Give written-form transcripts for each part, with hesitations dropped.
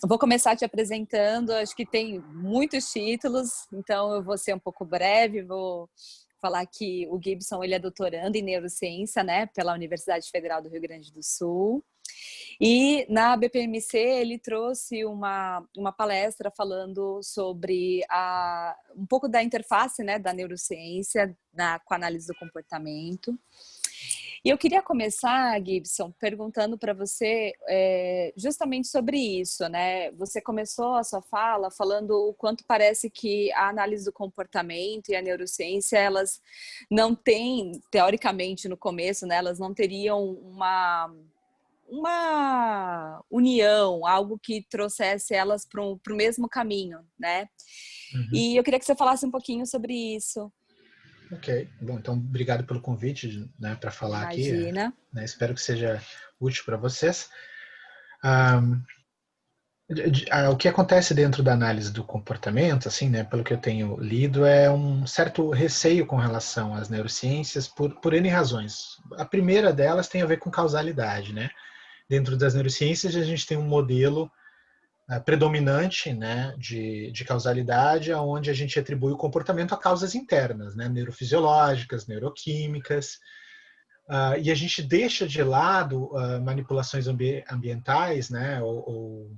vou começar te apresentando, acho que tem muitos títulos, então eu vou ser um pouco breve, vou falar que o Gibson ele é doutorando em neurociência, né, pela Universidade Federal do Rio Grande do Sul. E na BPMC ele trouxe uma palestra falando sobre um pouco da interface, né, da neurociência com a análise do comportamento. E eu queria começar, Gibson, perguntando para você justamente sobre isso, né? Você começou a sua fala falando o quanto parece que a análise do comportamento e a neurociência, elas não têm, teoricamente no começo, né, elas não teriam uma união, algo que trouxesse elas para o mesmo caminho, né? Uhum. E eu queria que você falasse um pouquinho sobre isso. Ok, bom, então obrigado pelo convite, né, para falar Imagina. aqui. Né, espero que seja útil para vocês. O que acontece dentro da análise do comportamento, assim, né, pelo que eu tenho lido, é um certo receio com relação às neurociências por N razões. A primeira delas tem a ver com causalidade, né? Dentro das neurociências a gente tem um modelo predominante, né, de causalidade, onde a gente atribui o comportamento a causas internas, né, neurofisiológicas, neuroquímicas, e a gente deixa de lado manipulações ambientais, né, ou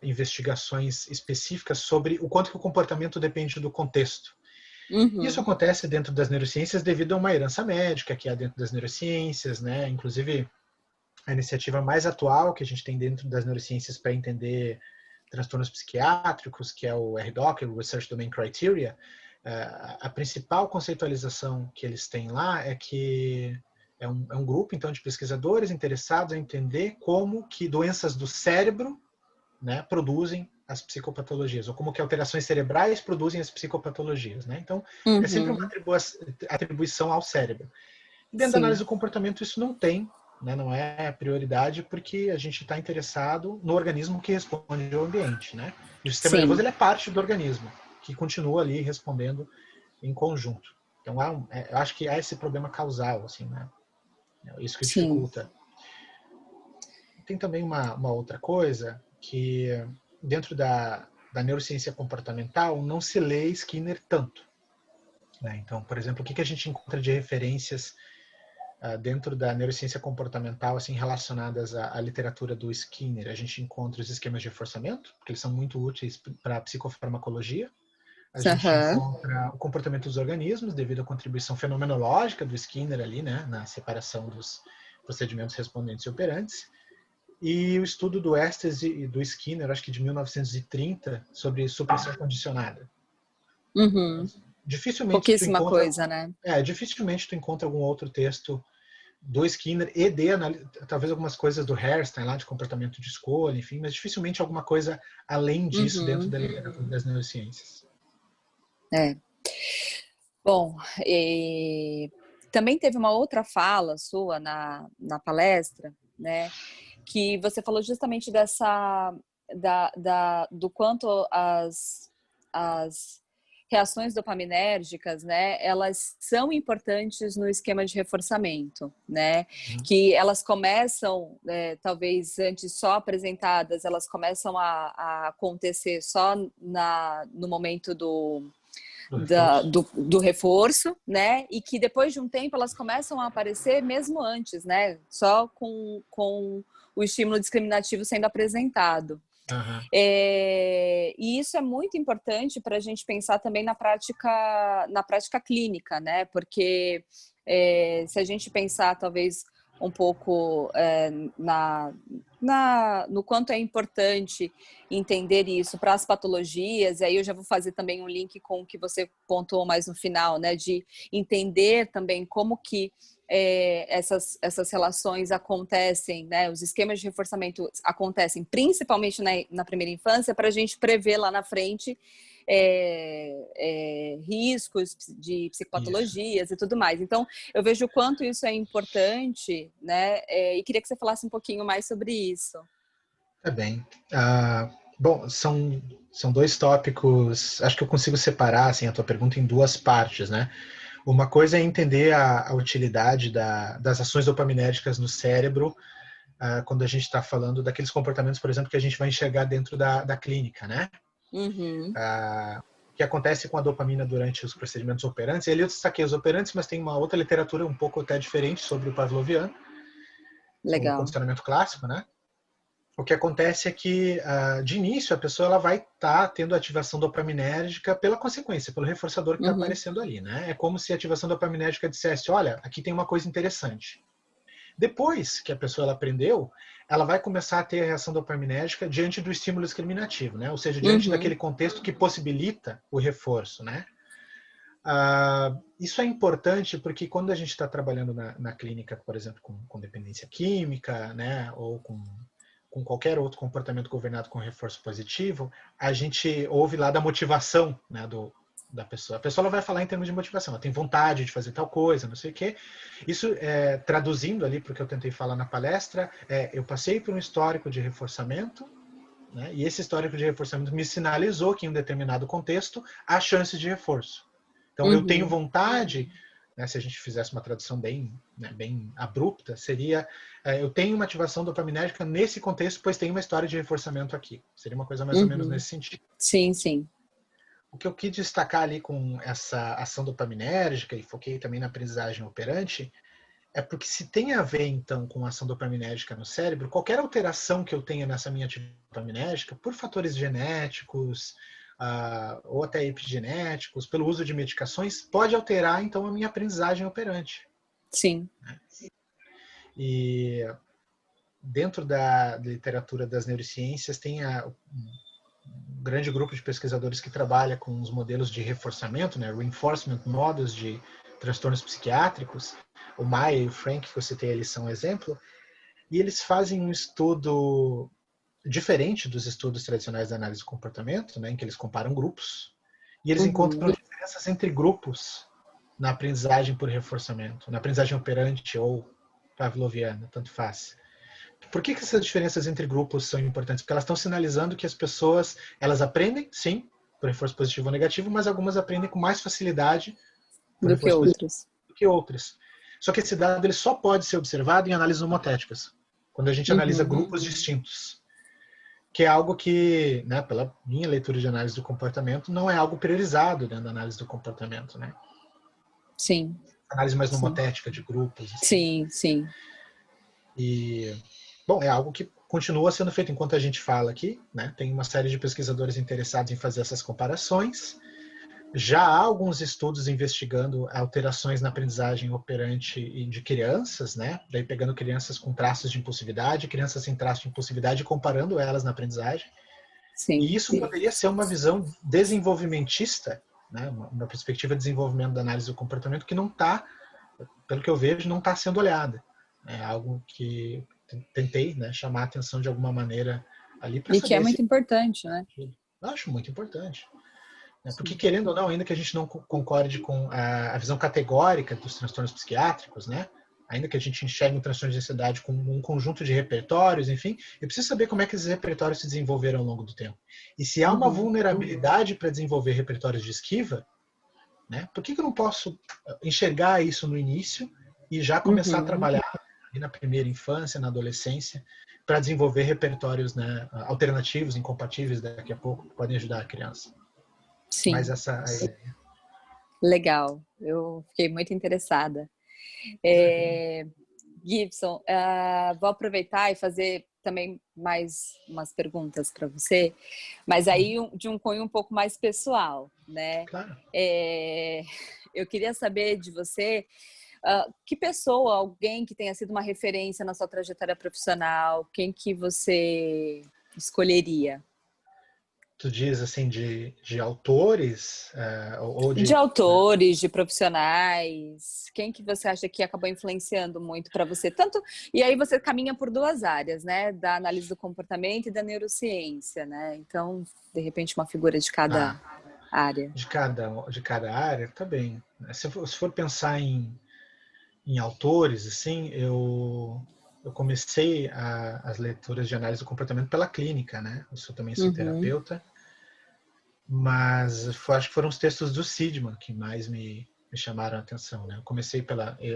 investigações específicas sobre o quanto que o comportamento depende do contexto. Uhum. Isso acontece dentro das neurociências devido a uma herança médica que há dentro das neurociências, né, inclusive a iniciativa mais atual que a gente tem dentro das neurociências para entender transtornos psiquiátricos, que é o RDoC, o Research Domain Criteria, a principal conceitualização que eles têm lá é que é um grupo então de pesquisadores interessados em entender como que doenças do cérebro, né, produzem as psicopatologias, ou como que alterações cerebrais produzem as psicopatologias, né? Então, é sempre uma atribuição ao cérebro. E dentro da análise do comportamento isso não tem, né, não é prioridade, porque a gente está interessado no organismo que responde ao ambiente, né? E o sistema nervoso ele é parte do organismo, que continua ali respondendo em conjunto. Então, eu acho que há esse problema causal, assim, né? Isso que dificulta. Tem também uma outra coisa, que dentro da neurociência comportamental não se lê Skinner tanto. Né? Então, por exemplo, o que a gente encontra de referências dentro da neurociência comportamental, assim, relacionadas à literatura do Skinner? A gente encontra os esquemas de reforçamento, porque eles são muito úteis para a psicofarmacologia. A gente encontra o comportamento dos organismos, devido à contribuição fenomenológica do Skinner ali, né, na separação dos procedimentos respondentes e operantes. E o estudo do Estes e do Skinner, acho que de 1930, sobre supressão condicionada. Dificilmente tu encontra, coisa, né? Dificilmente tu encontra algum outro texto do Skinner e talvez algumas coisas do Herstein lá de comportamento de escolha, enfim, mas dificilmente alguma coisa além disso dentro da literatura das neurociências. Bom, também teve uma outra fala sua na palestra, né, que você falou justamente do quanto as reações dopaminérgicas, né, elas são importantes no esquema de reforçamento, né, que elas começam, talvez antes só apresentadas, elas começam a acontecer só no momento do reforço, né? E que depois de um tempo elas começam a aparecer mesmo antes, né? Só com o estímulo discriminativo sendo apresentado. E isso é muito importante para a gente pensar também na prática clínica, né? Porque se a gente pensar talvez um pouco no quanto é importante entender isso para as patologias, e aí eu já vou fazer também um link com o que você pontuou mais no final, né, de entender também como que essas relações acontecem, né, os esquemas de reforçamento acontecem principalmente na primeira infância, para a gente prever lá na frente riscos de psicopatologias e tudo mais. Então, eu vejo o quanto isso é importante, né? E queria que você falasse um pouquinho mais sobre isso. Tá bem. Bom, são dois tópicos, acho que eu consigo separar assim, a tua pergunta em duas partes, né? Uma coisa é entender a utilidade das ações dopaminérgicas no cérebro quando a gente está falando daqueles comportamentos, por exemplo, que a gente vai enxergar dentro da clínica, né? Uhum. O que acontece com a dopamina durante os procedimentos operantes. Ali eu destaquei os operantes, mas tem uma outra literatura um pouco até diferente sobre o pavloviano, o Legal. condicionamento clássico, né? O que acontece é que, de início, a pessoa ela vai estar tendo ativação dopaminérgica pela consequência, pelo reforçador que está Uhum. aparecendo ali, né? É como se a ativação dopaminérgica dissesse, olha, aqui tem uma coisa interessante. Depois que a pessoa ela aprendeu, ela vai começar a ter a reação dopaminérgica diante do estímulo discriminativo, né? Ou seja, diante Uhum. daquele contexto que possibilita o reforço, né? Isso é importante porque quando a gente está trabalhando na clínica, por exemplo, com dependência química, né? Ou com qualquer outro comportamento governado com reforço positivo, a gente ouve lá da motivação, né, da pessoa. A pessoa ela vai falar em termos de motivação, ela tem vontade de fazer tal coisa, não sei o quê. Isso, traduzindo ali para o que eu tentei falar na palestra, eu passei por um histórico de reforçamento, né, e esse histórico de reforçamento me sinalizou que em um determinado contexto há chances de reforço. Então, eu tenho Uhum. vontade, né, se a gente fizesse uma tradução bem, né, bem abrupta, seria eu tenho uma ativação dopaminérgica nesse contexto, pois tem uma história de reforçamento aqui. Seria uma coisa mais ou menos Uhum. nesse sentido. Sim, sim. O que eu quis destacar ali com essa ação dopaminérgica, e foquei também na aprendizagem operante, é porque se tem a ver, então, com a ação dopaminérgica no cérebro, qualquer alteração que eu tenha nessa minha atividade dopaminérgica, por fatores genéticos, ou até epigenéticos, pelo uso de medicações, pode alterar, então, a minha aprendizagem operante. Sim. E dentro da literatura das neurociências tem um grande grupo de pesquisadores que trabalha com os modelos de reforçamento, né, reinforcement models de transtornos psiquiátricos. O Maia e o Frank, que eu citei ali, são um exemplo. E eles fazem um estudo diferente dos estudos tradicionais da análise do comportamento, né, em que eles comparam grupos, e eles encontram Uhum. diferenças entre grupos na aprendizagem por reforçamento, na aprendizagem operante ou pavloviana, tanto faz. Por que essas diferenças entre grupos são importantes? Porque elas estão sinalizando que as pessoas, elas aprendem, sim, por reforço positivo ou negativo, mas algumas aprendem com mais facilidade por Do que reforço positivo outros. do que outras. Só que esse dado ele só pode ser observado em análises homotéticas, quando a gente analisa Uhum. grupos distintos, que é algo que, né, pela minha leitura de análise do comportamento, não é algo priorizado dentro da análise do comportamento, né? Sim. Análise mais Sim. homotética de grupos, assim. Sim, sim. E, bom, é algo que continua sendo feito enquanto a gente fala aqui, né? Tem uma série de pesquisadores interessados em fazer essas comparações. Já há alguns estudos investigando alterações na aprendizagem operante de crianças, né? Daí pegando crianças com traços de impulsividade, crianças sem traços de impulsividade, e comparando elas na aprendizagem. Sim. E isso poderia ser uma visão desenvolvimentista, né? Uma perspectiva de desenvolvimento da análise do comportamento que não está, pelo que eu vejo, não está sendo olhada. É algo que tentei, né, chamar a atenção de alguma maneira ali para E que é saber se... muito importante, né? Eu acho muito importante. Porque, querendo ou não, ainda que a gente não concorde com a visão categórica dos transtornos psiquiátricos, né? Ainda que a gente enxergue um transtorno de ansiedade com um conjunto de repertórios, enfim, eu preciso saber como é que esses repertórios se desenvolveram ao longo do tempo. E se há uma Uhum. vulnerabilidade para desenvolver repertórios de esquiva, né? Por que eu não posso enxergar isso no início e já começar a Uhum. trabalhar na primeira infância, na adolescência, para desenvolver repertórios, né, alternativos, incompatíveis daqui a pouco, que podem ajudar a criança? Mas Sim. essa Legal. Eu fiquei muito interessada. maravilha. Gibson, vou aproveitar e fazer também mais umas perguntas para você, mas aí de um cunho um pouco mais pessoal, né? Claro. Eu queria saber de você que pessoa, alguém que tenha sido uma referência na sua trajetória profissional, quem que você escolheria? Tu diz assim de autores ou De de... autores, de profissionais, quem que você acha que acabou influenciando muito para você? Tanto, e aí você caminha por duas áreas, né? Da análise do comportamento e da neurociência, né? Então, de repente, uma figura de cada área. de cada área, tá bem. Se for pensar em autores, assim, eu comecei as leituras de análise do comportamento pela clínica, né? Eu também sou Uhum, terapeuta, mas acho que foram os textos do Seidman que mais me chamaram a atenção, né? Eu comecei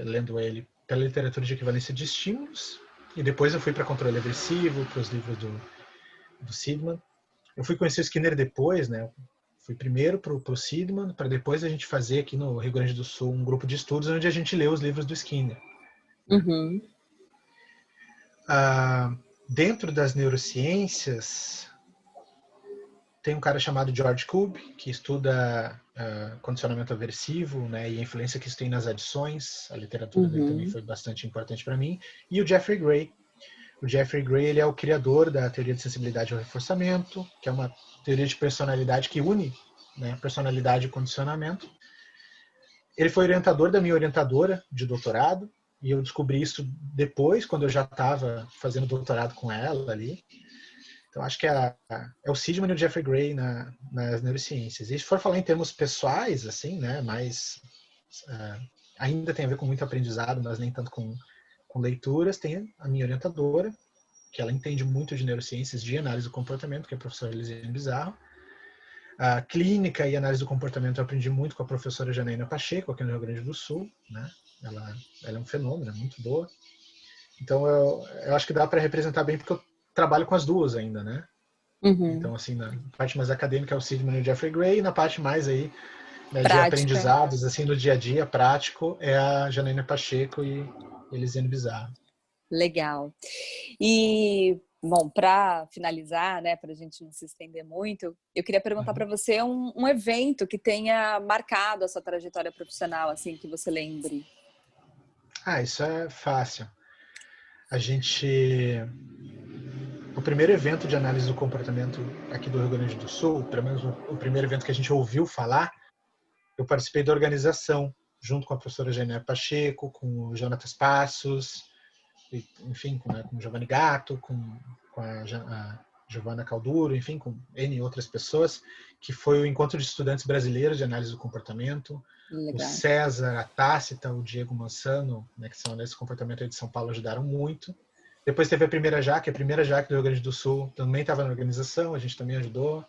lendo ele pela literatura de equivalência de estímulos, e depois eu fui para controle aversivo, para os livros do Seidman. Eu fui conhecer o Skinner depois, né? Fui primeiro para o Seidman, para depois a gente fazer aqui no Rio Grande do Sul um grupo de estudos onde a gente lê os livros do Skinner. Né? Uhum. Dentro das neurociências, tem um cara chamado George Koob, que estuda condicionamento aversivo, né, e a influência que isso tem nas adições. A literatura dele também foi bastante importante para mim. E o Jeffrey Gray. O Jeffrey Gray, ele é o criador da teoria de sensibilidade ao reforçamento, que é uma teoria de personalidade que une, né, personalidade e condicionamento. Ele foi orientador da minha orientadora de doutorado, e eu descobri isso depois, quando eu já estava fazendo doutorado com ela ali. Então, acho que é o Seidman e o Jeffrey Gray nas neurociências. E se for falar em termos pessoais, assim, né, mas ainda tem a ver com muito aprendizado, mas nem tanto com leituras, tem a minha orientadora, que ela entende muito de neurociências, de análise do comportamento, que é a professora Elisiane Bizarro. A clínica e análise do comportamento eu aprendi muito com a professora Janaína Pacheco, aqui no Rio Grande do Sul, né? Ela é um fenômeno, é muito boa. Então, eu acho que dá para representar bem, porque eu trabalho com as duas ainda, né? Então, assim, na parte mais acadêmica é o Seidman e o Jeffrey Gray, e na parte mais aí, né, de aprendizados, assim, no dia a dia, prático, é a Janaína Pacheco e Elisiane Bizarro. Legal. E, bom, para finalizar, né, para a gente não se estender muito, eu queria perguntar para você um evento que tenha marcado a sua trajetória profissional, assim, que você lembre. Isso é fácil. O primeiro evento de análise do comportamento aqui do Rio Grande do Sul, pelo menos o primeiro evento que a gente ouviu falar, eu participei da organização, junto com a professora Janaína Pacheco, com o Jonatas Passos, enfim, com o Giovanni Gatto, com a Giovanna Calduro, enfim, com N outras pessoas, que foi o Encontro de Estudantes Brasileiros de Análise do Comportamento. Legal. O César, a Tácita, o Diego Mansano, né, que são análise do comportamento aí de São Paulo, ajudaram muito. Depois teve a Primeira Jaque do Rio Grande do Sul, também estava na organização, a gente também ajudou.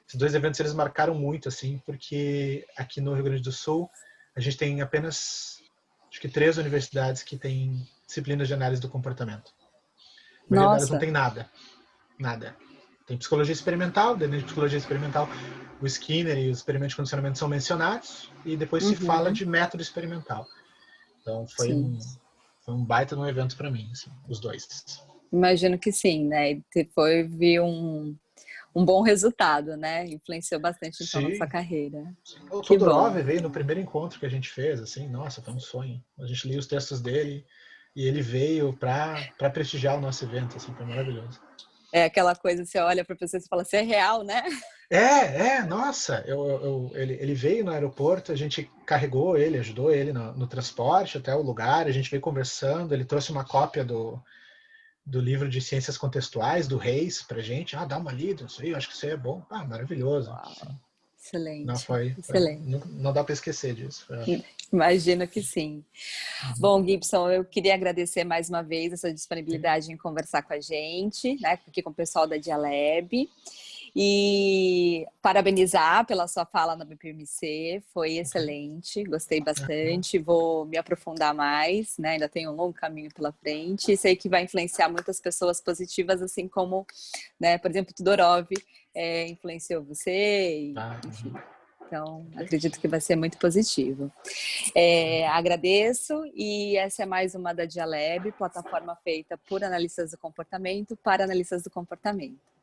Esses dois eventos eles marcaram muito, assim, porque aqui no Rio Grande do Sul a gente tem apenas, acho que 3 universidades que têm disciplinas de análise do comportamento. A maioria delas não tem nada. Tem psicologia experimental, dentro de psicologia experimental o Skinner e os experimentos de condicionamento são mencionados, e depois se fala de método experimental. Então foi um baita de um evento para mim, assim, os dois. Imagino que sim, né? E vi um bom resultado, né? Influenciou bastante então na sua carreira. Sim. O Todorov veio no primeiro encontro que a gente fez, assim, nossa, foi um sonho. A gente lia os textos dele e ele veio para prestigiar o nosso evento, assim, foi maravilhoso. É aquela coisa, você olha para a pessoa e fala, você é real, né? Nossa, ele veio no aeroporto, a gente carregou ele, ajudou ele no transporte até o lugar, a gente veio conversando, ele trouxe uma cópia do livro de Ciências Contextuais, do Reis, pra gente. Dá uma lida, não sei, acho que isso aí é bom. Maravilhoso. Uau, excelente. Não, excelente. Não dá para esquecer disso. Imagino que sim. Bom, Gibson, eu queria agradecer mais uma vez a sua disponibilidade em conversar com a gente, né, aqui com o pessoal da Dialab. E parabenizar pela sua fala na BPMC, foi excelente, gostei bastante, vou me aprofundar mais, né? Ainda tenho um longo caminho pela frente, e sei que vai influenciar muitas pessoas positivas, assim como, né, por exemplo, Todorov influenciou você, enfim. Então, acredito que vai ser muito positivo. Agradeço, e essa é mais uma da Dialab, plataforma feita por analistas do comportamento para analistas do comportamento.